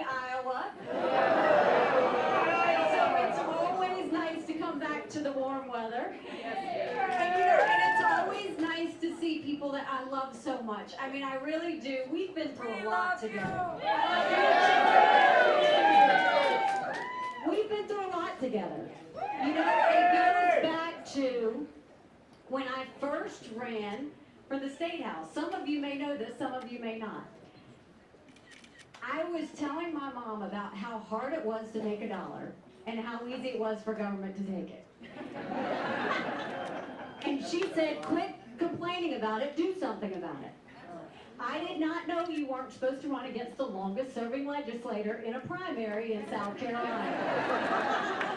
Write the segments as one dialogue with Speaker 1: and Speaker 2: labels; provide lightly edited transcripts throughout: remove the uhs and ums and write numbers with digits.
Speaker 1: Iowa. So it's always nice to come back to the warm weather. And it's always nice to see people that I love so much. I mean, I really do. We've been through a lot together. We've been through a lot together. You know, it goes back to when I first ran for the State House. Some of you may know this, some of you may not. I was telling my mom about how hard it was to make $1 and how easy it was for government to take it. And she said, quit complaining about it, do something about it. I did not know you weren't supposed to run against the longest serving legislator in a primary in South Carolina.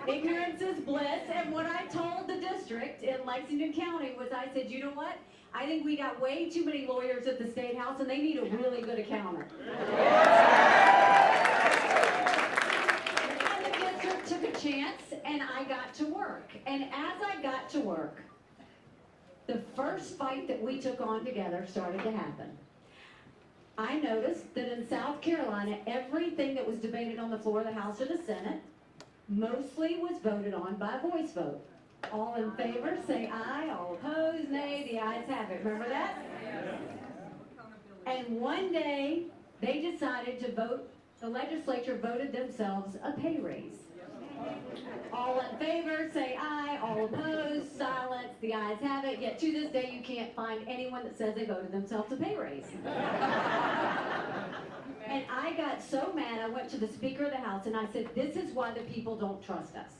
Speaker 1: Ignorance is bliss, and what I told the district in Lexington County was, I said, you know what? I think we got way too many lawyers at the State House, and they need a really good accountant. And the district took a chance, and I got to work. And as I got to work, the first fight that we took on together started to happen. I noticed that in South Carolina, everything that was debated on the floor of the House or the Senate mostly was voted on by voice vote. All in favor, say aye. All opposed, nay. The ayes have it. Remember that? And one day, they decided to vote, the legislature voted themselves a pay raise. All in favor, say aye. All opposed, silence. The ayes have it. Yet to this day, you can't find anyone that says they voted themselves a pay raise. And I got so mad, I went to the Speaker of the House and I said, this is why the people don't trust us.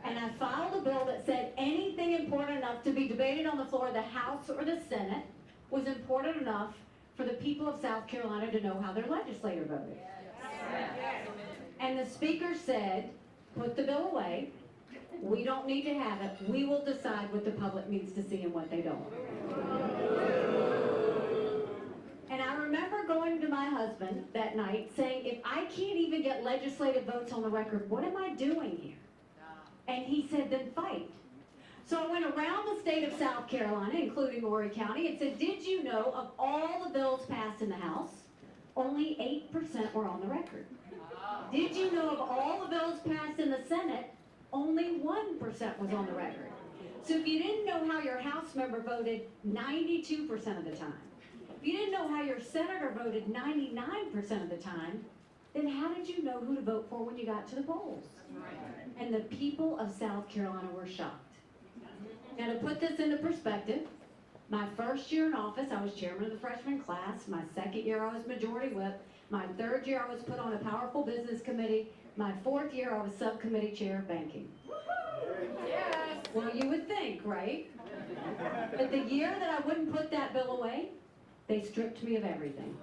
Speaker 1: And I filed a bill that said anything important enough to be debated on the floor of the House or the Senate was important enough for the people of South Carolina to know how their legislator voted. And the Speaker said, put the bill away. We don't need to have it. We will decide what the public needs to see and what they don't. And I remember going to my husband that night saying, if I can't even get legislative votes on the record, what am I doing here? And he said, then fight. So I went around the state of South Carolina, including Horry County, and said, did you know of all the bills passed in the House, only 8% were on the record? Did you know of all the bills passed in the Senate, only 1% was on the record? So if you didn't know how your House member voted 92% of the time, if you didn't know how your senator voted 99% of the time, then how did you know who to vote for when you got to the polls? And the people of South Carolina were shocked. Now to put this into perspective, my first year in office, I was chairman of the freshman class. My second year, I was majority whip. My third year, I was put on a powerful business committee. My fourth year, I was subcommittee chair of banking. Yes. Well, you would think, right? But the year that I wouldn't put that bill away, they stripped me of everything.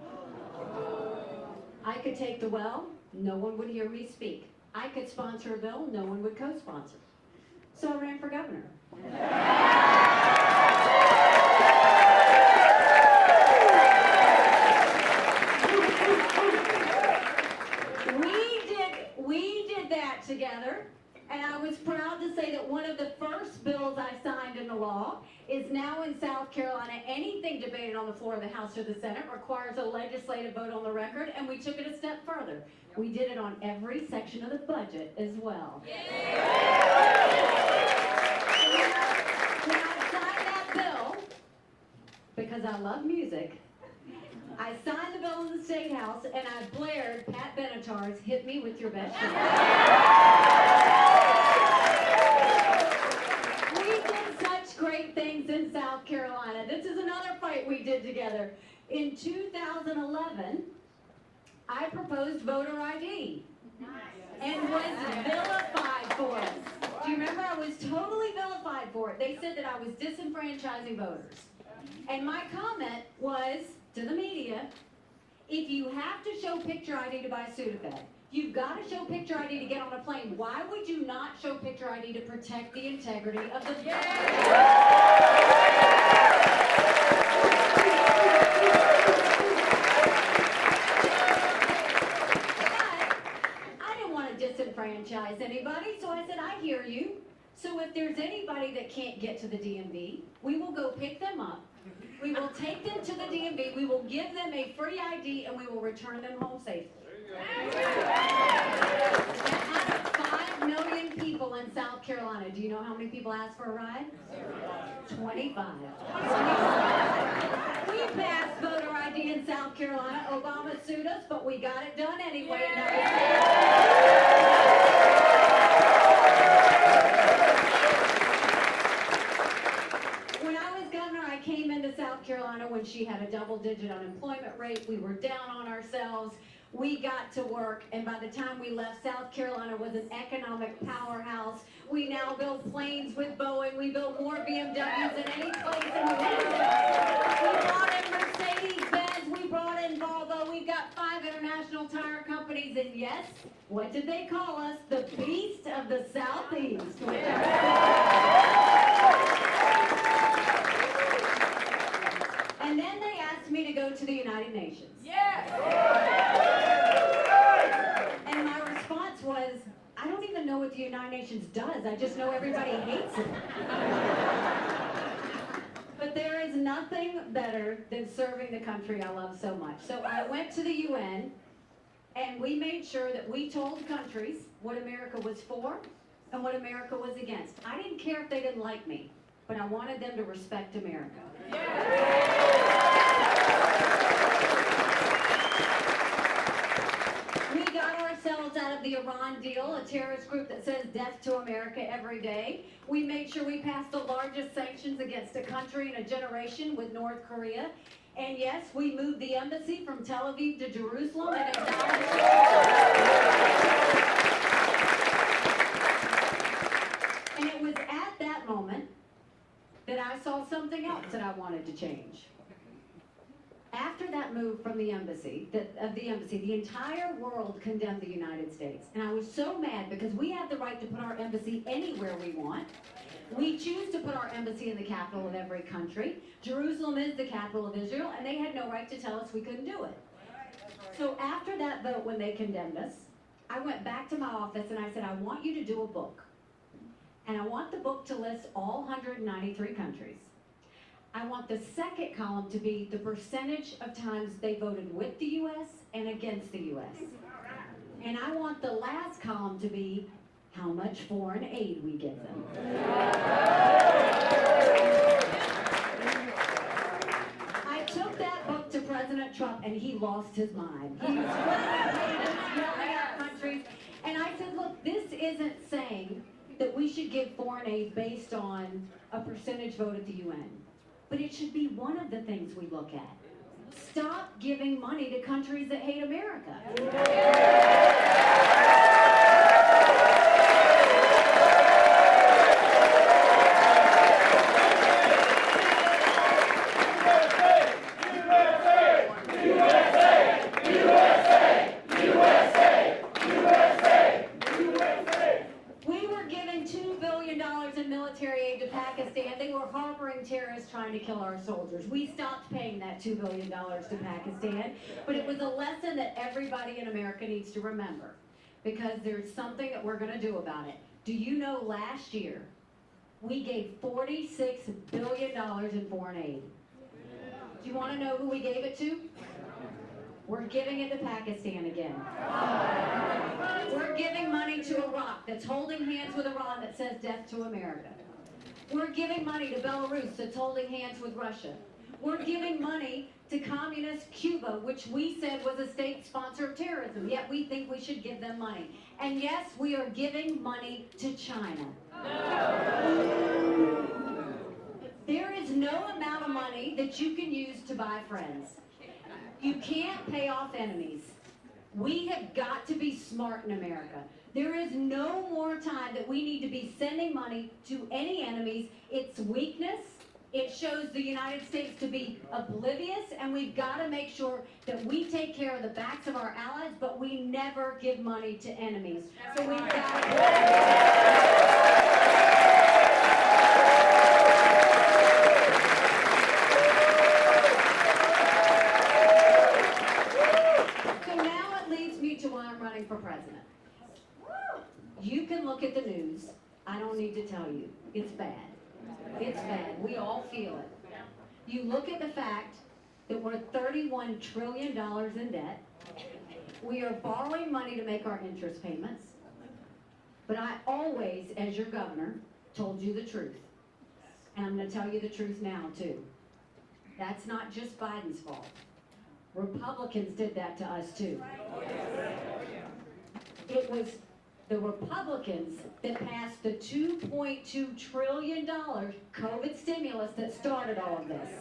Speaker 1: I could take the well, no one would hear me speak. I could sponsor a bill, no one would co-sponsor. So I ran for governor. We did that together, and I was proud to say that one of the first bills I signed into law is now in South Carolina. Anything debated on the floor of the House or the Senate requires a legislative vote on the record, and we took it a step further. We did it on every section of the budget as well. When I signed that bill, because I love music, I signed the bill in the State House and I blared Pat Benatar's "Hit Me With Your Best Shot." We did such great things in South Carolina. This is another fight we did together. In 2011, I proposed voter ID and was vilified for it. Do you remember? I was totally vilified for it. They said that I was disenfranchising voters. And my comment was to the media, if you have to show picture ID to buy Sudafed, you've got to show picture ID to get on a plane. Why would you not show picture ID to protect the integrity of the vote? Disenfranchise anybody, so I said, I hear you. So if there's anybody that can't get to the DMV, we will go pick them up. We will take them to the DMV, we will give them a free ID, and we will return them home safely. ask for a ride? 25. We passed voter ID in South Carolina. Obama sued us, but we got it done anyway. When I was governor, I came into South Carolina when she had a double-digit unemployment rate. We were down on ourselves. We got to work, and by the time we left, South Carolina was an economic powerhouse. We now build planes with Boeing. We build more BMWs than any place in the world. We brought in Mercedes-Benz. We brought in Volvo. We've got 5 international tire companies, and yes, what did they call us? The beast of the Southeast. And then they asked me to go to the United Nations.
Speaker 2: Yes!
Speaker 1: And my response was, I don't even know what the United Nations does. I just know everybody hates it. But there is nothing better than serving the country I love so much. So I went to the UN, and we made sure that we told countries what America was for and what America was against. I didn't care if they didn't like me, but I wanted them to respect America. We got ourselves out of the Iran deal, a terrorist group that says death to America every day. We made sure we passed the largest sanctions against a country in a generation with North Korea. And yes, we moved the embassy from Tel Aviv to Jerusalem and acknowledged And it was at that moment that I saw something else that I wanted to change. After that move from the embassy, the entire world condemned the United States. And I was so mad because we have the right to put our embassy anywhere we want. We choose to put our embassy in the capital of every country. Jerusalem is the capital of Israel, and they had no right to tell us we couldn't do it. So after that vote, when they condemned us, I went back to my office and I said, I want you to do a book. And I want the book to list all 193 countries. I want the second column to be the percentage of times they voted with the U.S. and against the U.S. And I want the last column to be how much foreign aid we give them. I took that book to President Trump and he lost his mind. He was yelling at countries. And I said, look, this isn't saying that we should give foreign aid based on a percentage vote at the UN. But it should be one of the things we look at. Stop giving money to countries that hate America. Terrorists trying to kill our soldiers. We stopped paying that $2 billion to Pakistan, but it was a lesson that everybody in America needs to remember because there's something that we're going to do about it. Do you know last year we gave $46 billion in foreign aid? Do you want to know who we gave it to? We're giving it to Pakistan again. We're giving money to Iraq that's holding hands with Iran that says death to America. We're giving money to Belarus that's holding hands with Russia. We're giving money to communist Cuba, which we said was a state sponsor of terrorism, yet we think we should give them money. And yes, we are giving money to China. There is no amount of money that you can use to buy friends. You can't pay off enemies. We have got to be smart in America. There is no more time that we need to be sending money to any enemies. It's weakness. It shows the United States to be oblivious, and we've got to make sure that we take care of the backs of our allies, but we never give money to enemies. So we've got to... So now it leads me to why I'm running for president. You can look at the news. I don't need to tell you. It's bad. It's bad. We all feel it. You look at the fact that we're $31 trillion in debt. We are borrowing money to make our interest payments. But I always, as your governor, told you the truth. And I'm going to tell you the truth now, too. That's not just Biden's fault. Republicans did that to us, too. It was the Republicans that passed the $2.2 trillion COVID stimulus that started all of this.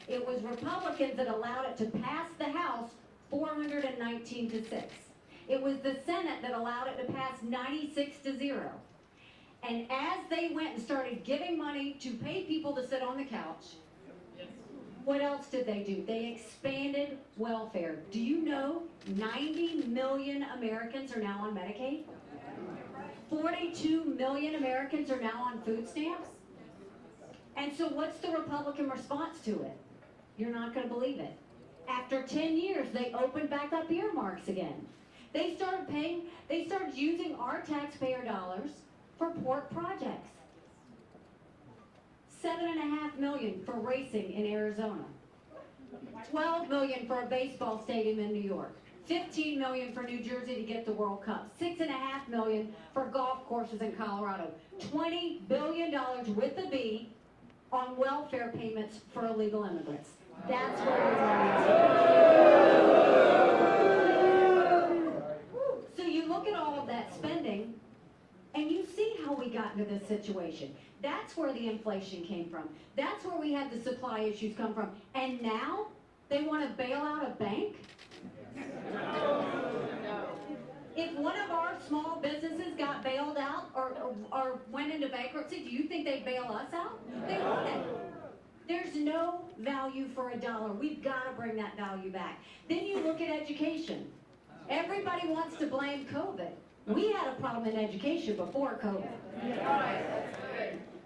Speaker 1: It was Republicans that allowed it to pass the House 419 to 6. It was the Senate that allowed it to pass 96 to 0. And as they went and started giving money to pay people to sit on the couch, what else did they do? They expanded welfare. Do you know 90 million Americans are now on Medicaid? 42 million Americans are now on food stamps? And so what's the Republican response to it? You're not going to believe it. After 10 years, they opened back up earmarks again. They started using our taxpayer dollars for port projects. $7.5 million for racing in Arizona. $12 million for a baseball stadium in New York. $15 million for New Jersey to get the World Cup. $6.5 million for golf courses in Colorado. $20 billion with the B on welfare payments for illegal immigrants. That's where we're going. So you look at all of that spending, and you see how we got into this situation. That's where the inflation came from. That's where we had the supply issues come from. And now they want to bail out a bank? If one of our small businesses got bailed out or went into bankruptcy, do you think they'd bail us out? They wouldn't. There's no value for a dollar. We've got to bring that value back. Then you look at education. Everybody wants to blame COVID. We had a problem in education before COVID.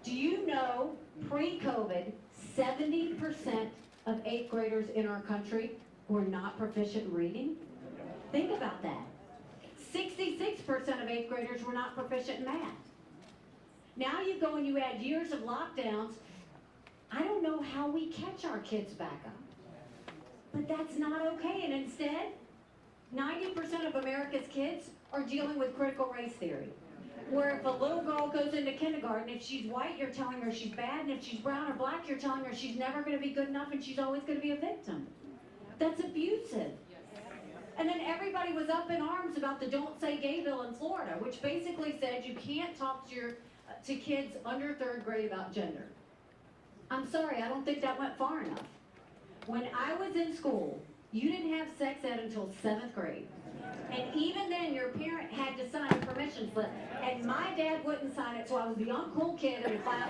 Speaker 1: Do you know, pre-COVID, 70% of 8th graders in our country were not proficient in reading? Think about that. 66% of 8th graders were not proficient in math. Now you go and you add years of lockdowns. I don't know how we catch our kids back up. But that's not okay. And instead, 90% of America's kids are dealing with critical race theory. Where if a little girl goes into kindergarten, if she's white, you're telling her she's bad, and if she's brown or black, you're telling her she's never going to be good enough and she's always going to be a victim. That's abusive. And then everybody was up in arms about the Don't Say Gay bill in Florida, which basically said you can't talk to kids under 3rd grade about gender. I'm sorry, I don't think that went far enough. When I was in school, you didn't have sex ed until 7th grade. And even then, your parent had to sign a permission slip. And my dad wouldn't sign it, so I was the uncool kid in the class.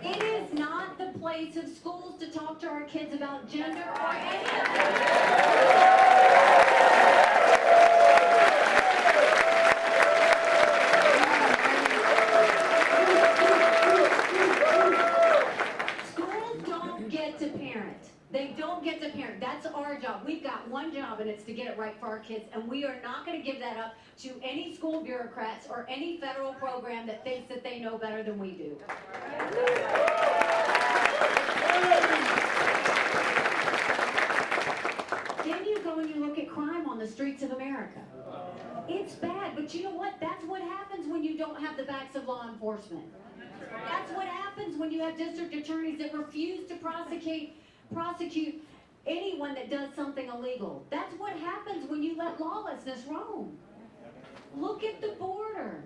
Speaker 1: It is not the place of schools to talk to our kids about gender or any of it. They don't get to parent. That's our job. We've got one job, and it's to get it right for our kids. And we are not going to give that up to any school bureaucrats or any federal program that thinks that they know better than we do. Then you go and you look at crime on the streets of America. It's bad, but you know what? That's what happens when you don't have the backs of law enforcement. That's what happens when you have district attorneys that refuse to prosecute anyone that does something illegal. That's what happens when you let lawlessness roam. Look at the border.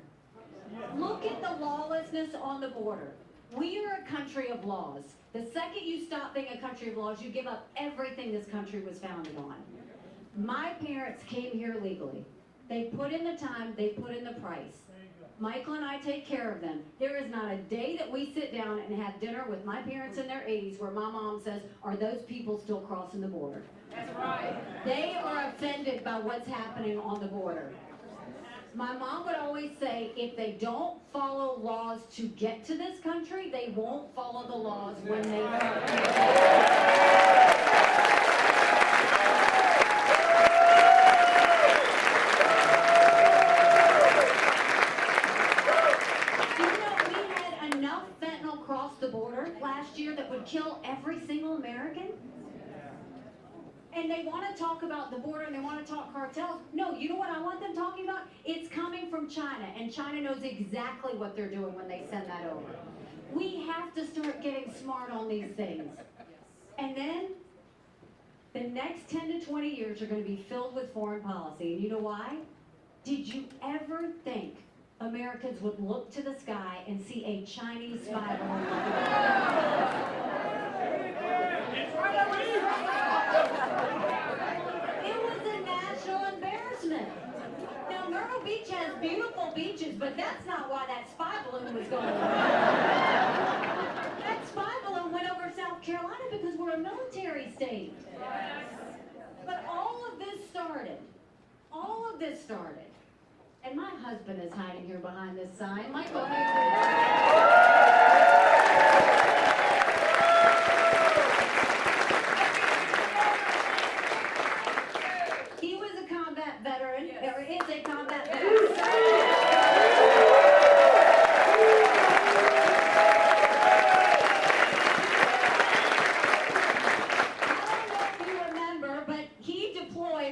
Speaker 1: Look at the lawlessness on the border. We are a country of laws. The second you stop being a country of laws, you give up everything this country was founded on. My parents came here legally. They put in the time, they put in the price. Michael and I take care of them. There is not a day that we sit down and have dinner with my parents in their 80s where my mom says, are those people still crossing the border? That's right. They are offended by what's happening on the border. My mom would always say, if they don't follow laws to get to this country, they won't follow the laws when they come. Kill every single American? And they want to talk about the border and they want to talk cartels. No, you know what I want them talking about? It's coming from China, and China knows exactly what they're doing when they send that over. We have to start getting smart on these things. And then the next 10 to 20 years are going to be filled with foreign policy. And you know why? Did you ever think Americans would look to the sky and see a Chinese spy balloon? It was a national embarrassment. Now, Myrtle Beach has beautiful beaches, but that's not why that spy balloon was going over. That spy balloon went over South Carolina because we're a military state. But all of this started, and my husband is hiding here behind this sign. Michael, he was a combat veteran, or is a combat veteran.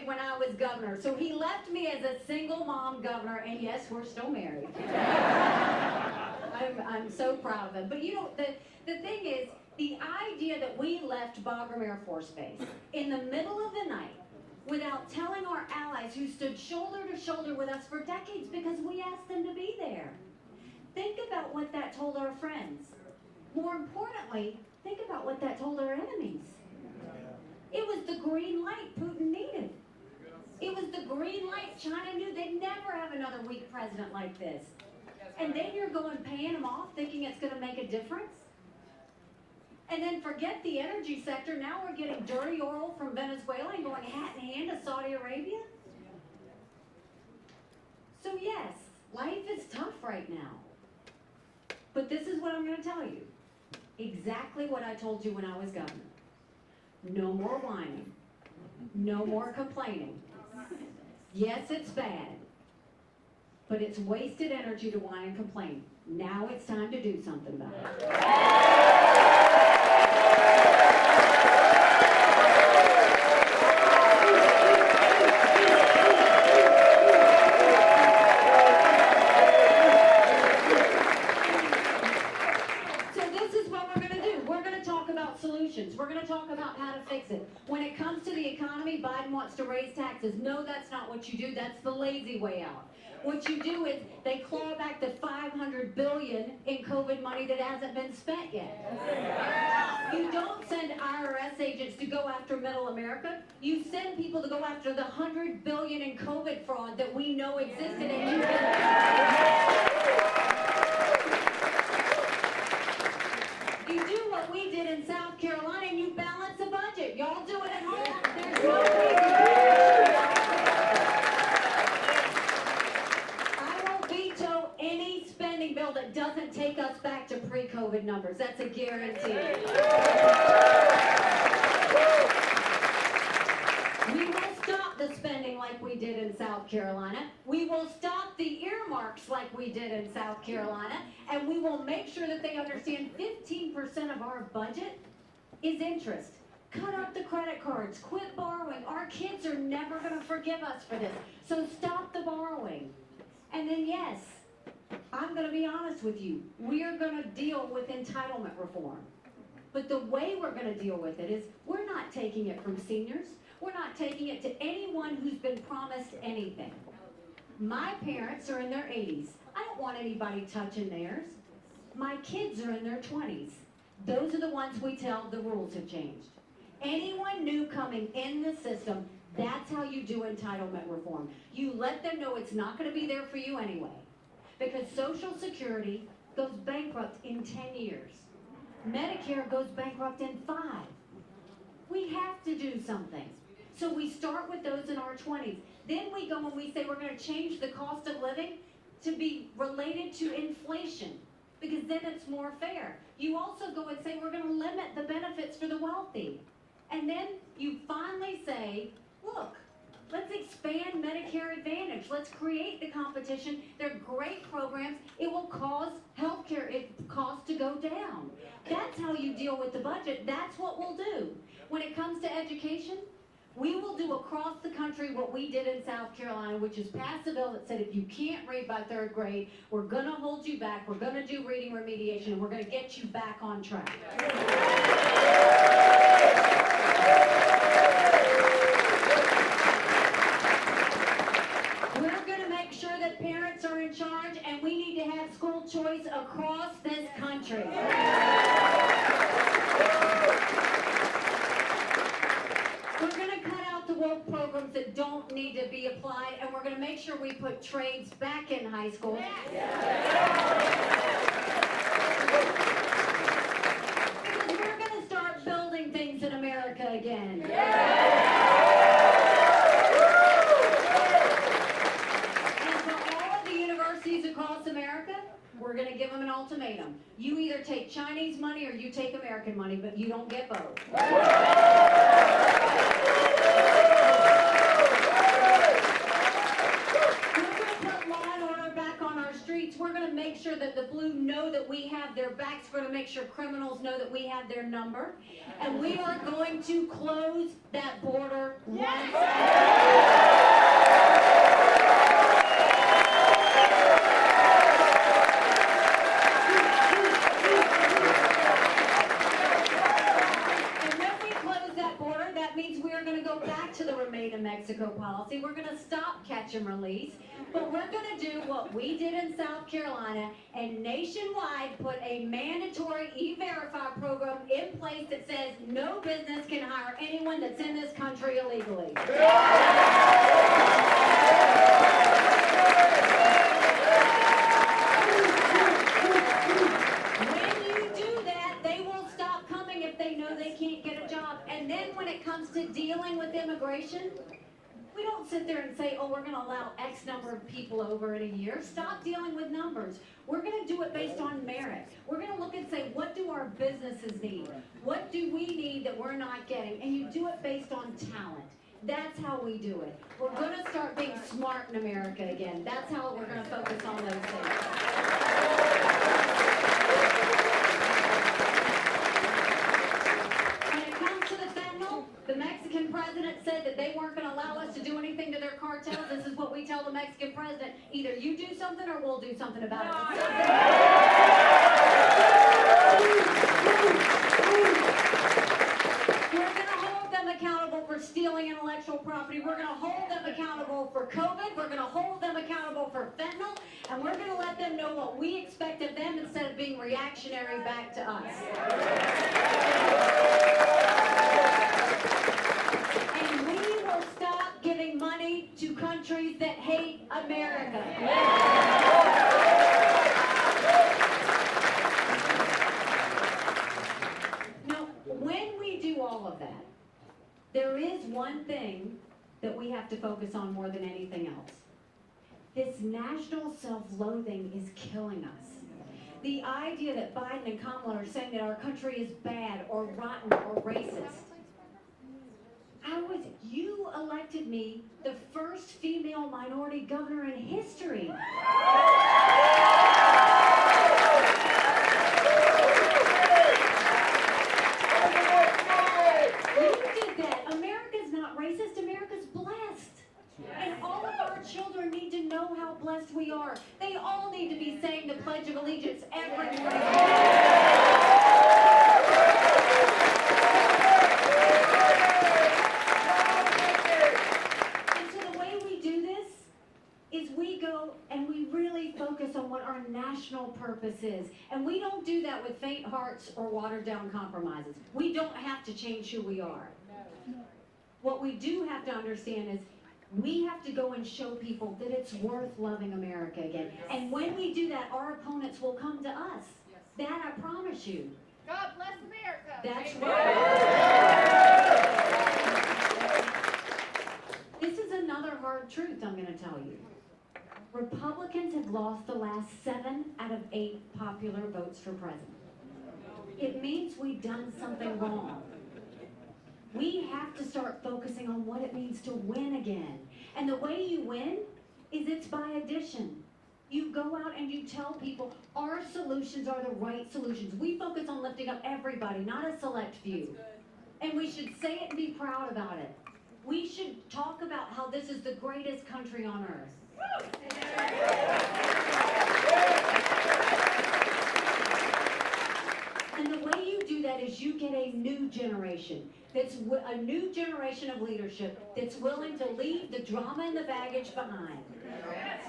Speaker 1: When I was governor. So he left me as a single mom governor, and yes, we're still married. I'm so proud of him. But you know, the thing is, the idea that we left Bagram Air Force Base in the middle of the night without telling our allies who stood shoulder to shoulder with us for decades because we asked them to be there. Think about what that told our friends. More importantly, think about what that told our enemies. It was the green light Putin needed. It was the green light China knew they'd never have another weak president like this. And then you're going paying them off thinking it's going to make a difference? And then forget the energy sector. Now we're getting dirty oil from Venezuela and going hat in hand to Saudi Arabia? So yes, life is tough right now. But this is what I'm going to tell you. Exactly what I told you when I was governor. No more whining. No more complaining. Yes, it's bad, but it's wasted energy to whine and complain. Now it's time to do something about it. We're going to talk about how to fix it. When it comes to the economy, Biden wants to raise taxes. No, that's not what you do. That's the lazy way out. What you do is they claw back the $500 billion in COVID money that hasn't been spent yet. You don't send IRS agents to go after middle America. You send people to go after the $100 billion in COVID fraud that we know existed. And you do what we did in South Carolina and you balance the budget. Y'all do it at home. There's no reason. I will veto any spending bill that doesn't take us back to pre-COVID numbers. That's a guarantee. We will stop the spending like we did in South Carolina. We will stop the earmarks like we did in South Carolina. And we will make sure that they understand 15% of our budget is interest. Cut out the credit cards. Quit borrowing. Our kids are never going to forgive us for this. So stop the borrowing. And then, yes, I'm going to be honest with you. We are going to deal with entitlement reform. But the way we're going to deal with it is we're not taking it from seniors. We're not taking it to anyone who's been promised anything. My parents are in their 80s. I don't want anybody touching theirs. My kids are in their 20s. Those are the ones we tell the rules have changed. Anyone new coming in the system, that's how you do entitlement reform. You let them know it's not going to be there for you anyway. Because Social Security goes bankrupt in 10 years. Medicare goes bankrupt in 5. We have to do something. So we start with those in our 20s. Then we go and we say we're going to change the cost of living to be related to inflation, because then it's more fair. You also go and say we're going to limit the benefits for the wealthy. And then you finally say, look, let's expand Medicare Advantage. Let's create the competition. They're great programs. It will cause healthcare costs to go down. That's how you deal with the budget. That's what we'll do. When it comes to education, we do across the country what we did in South Carolina, which is pass a bill that said if you can't read by 3rd grade, we're going to hold you back, we're going to do reading remediation, and we're going to get you back on track. We're going to make sure that parents are in charge, and we need to have school choice across this country. We're going to cut out the woke programs that don't need to be applied, and we're going to make sure we put trades back in high school. Because we're going to start building things in America again. And for all of the universities across America, we're going to give them an ultimatum. You either take Chinese money or you take American money, but you don't get both. We're going to make sure that the blue know that we have their backs. We're going to make sure criminals know that we have their number. And we are going to close that border once. And when we close that border, that means we are going to go back to the Remain in Mexico policy. We're going to stop catch and release. But we're going to do what we did in South Carolina and nationwide put a mandatory E-Verify program in place that says no business can hire anyone that's in this country illegally. When you do that, they will stop coming if they know they can't get a job. And then when it comes to dealing with immigration, we don't sit there and say, oh, we're going to allow X number of people over in a year. Stop dealing with numbers. We're going to do it based on merit. We're going to look and say, what do our businesses need? What do we need that we're not getting? And you do it based on talent. That's how we do it. We're going to start being smart in America again. That's how we're going to focus on those things. The Mexican president said that they weren't going to allow us to do anything to their cartels. This is what we tell the Mexican president. Either you do something or we'll do something about it. We're going to hold them accountable for stealing intellectual property. We're going to hold them accountable for COVID. We're going to hold them accountable for fentanyl. And we're going to let them know what we expect of them instead of being reactionary back to us. And we will stop giving money to countries that hate America. Now, when we do all of that, there is one thing that we have to focus on more than anything else. This national self-loathing is killing us. The idea that Biden and Kamala are saying that our country is bad or rotten or racist. You elected me the first female minority governor in history. You did that. America's not racist. America's blessed. And all of our children need to know how blessed we are. They all need to be saying the Pledge of Allegiance every morning. Focus on what our national purpose is. And we don't do that with faint hearts or watered down compromises. We don't have to change who we are. What we do have to understand is we have to go and show people that it's worth loving America again. And when we do that, our opponents will come to us. That I promise you.
Speaker 2: God bless America.
Speaker 1: That's right. This is another hard truth I'm going to tell you. Republicans have lost the last 7 out of 8 popular votes for president. It means we've done something wrong. We have to start focusing on what it means to win again. And the way you win is it's by addition. You go out and you tell people our solutions are the right solutions. We focus on lifting up everybody, not a select few. And we should say it and be proud about it. We should talk about how this is the greatest country on earth. And the way you do that is you get a new generation. That's a new generation of leadership that's willing to leave the drama and the baggage behind.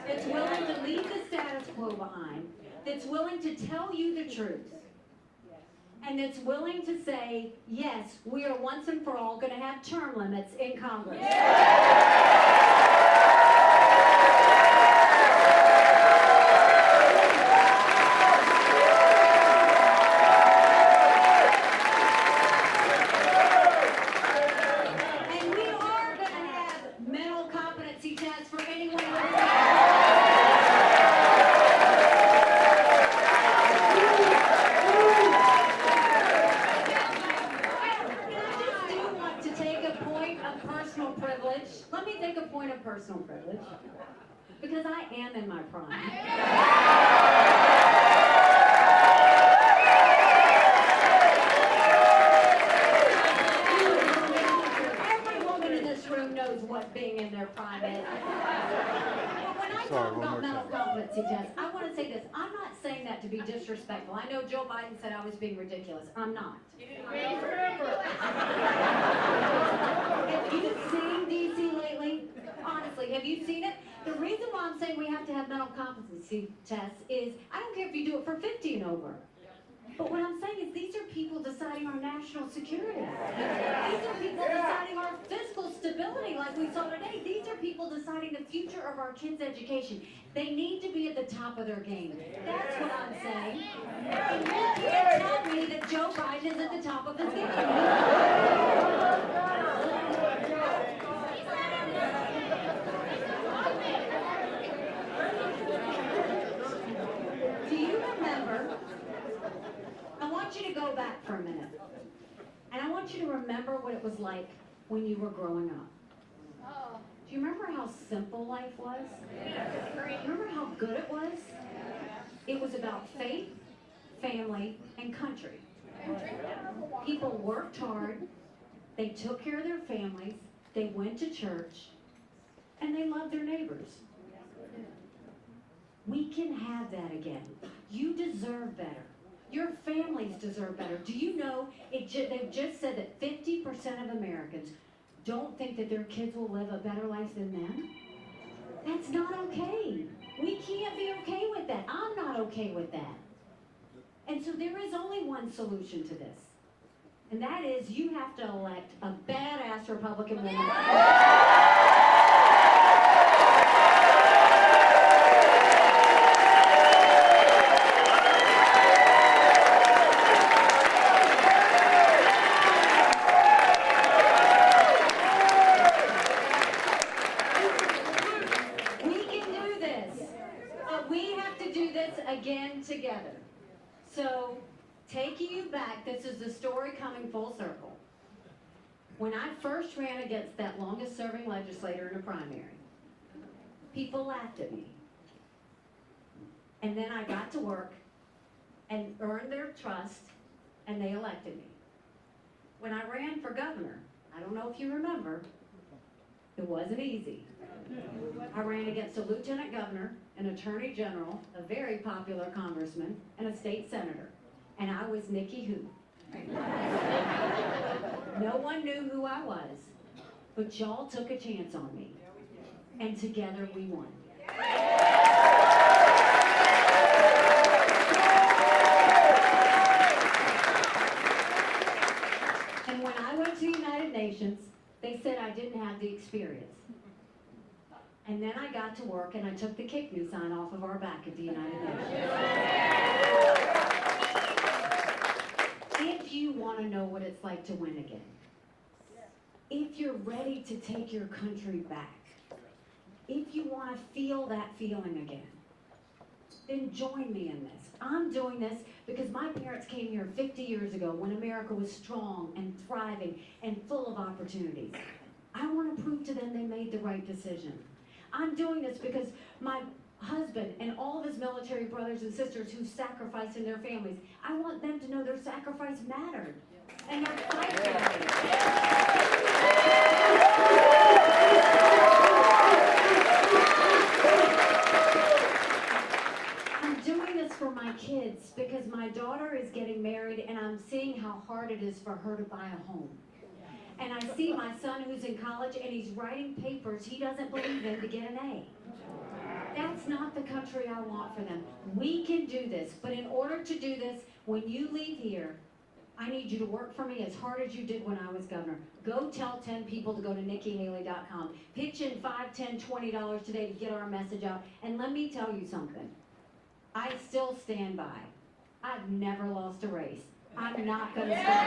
Speaker 1: That's willing to leave the status quo behind. That's willing to tell you the truth. And that's willing to say, yes, we are once and for all going to have term limits in Congress. And we are going to have mental competency tests for anyone who Let me take a point of personal privilege, because I am in my prime. Every woman in this room knows what being in their prime is. But when I talk about mental competency tests, I want to say this. I'm not saying that to be disrespectful. I know Joe Biden said I was being ridiculous. I'm not. Have you seen D.C. lately? Honestly, have you seen it? The reason why I'm saying we have to have mental competency tests is, I don't care if you do it for 50 and over. But what I'm saying is these are people deciding our national security. These are people deciding our fiscal stability like we saw today. These are people deciding the future of our kids' education. They need to be at the top of their game. That's what I'm saying. And you can't tell me that Joe Biden is at the top of his game. Do you remember? I want you to go back for a minute. And I want you to remember what it was like when you were growing up. Do you remember how simple life was? Remember how good it was? It was about faith, family, and country. People worked hard, they took care of their families, they went to church, and they loved their neighbors. We can have that again. You deserve better. Your families deserve better. Do you know, they've just said that 50% of Americans don't think that their kids will live a better life than them? That's not okay. We can't be okay with that. I'm not okay with that. And so there is only one solution to this. And that is you have to elect a badass Republican woman. Again together. So, taking you back, this is the story coming full circle. When I first ran against that longest serving legislator in a primary, people laughed at me. And then I got to work and earned their trust, and they elected me. When I ran for governor, I don't know if you remember, it wasn't easy. I ran against a lieutenant governor, an attorney general, a very popular congressman, and a state senator. And I was Nikki Who. No one knew who I was, but y'all took a chance on me. And together we won. And when I went to the United Nations, they said I didn't have the experience. And then I got to work and I took the kick me sign off of our back at the United Nations. If you want to know what it's like to win again, if you're ready to take your country back, if you want to feel that feeling again, then join me in this. I'm doing this because my parents came here 50 years ago when America was strong and thriving and full of opportunities. I want to prove to them they made the right decision. I'm doing this because my husband and all of his military brothers and sisters who sacrificed in their families, I want them to know their sacrifice mattered. And their fight mattered. hard it is for her to buy a home. And I see my son who's in college and he's writing papers he doesn't believe in to get an A. That's not the country I want for them. We can do this, but in order to do this, when you leave here, I need you to work for me as hard as you did when I was governor. Go tell 10 people to go to NikkiHaley.com. Pitch in $5, $10, $20 today to get our message out. And let me tell you something. I still stand by. I've never lost a race. I'm not going to stop.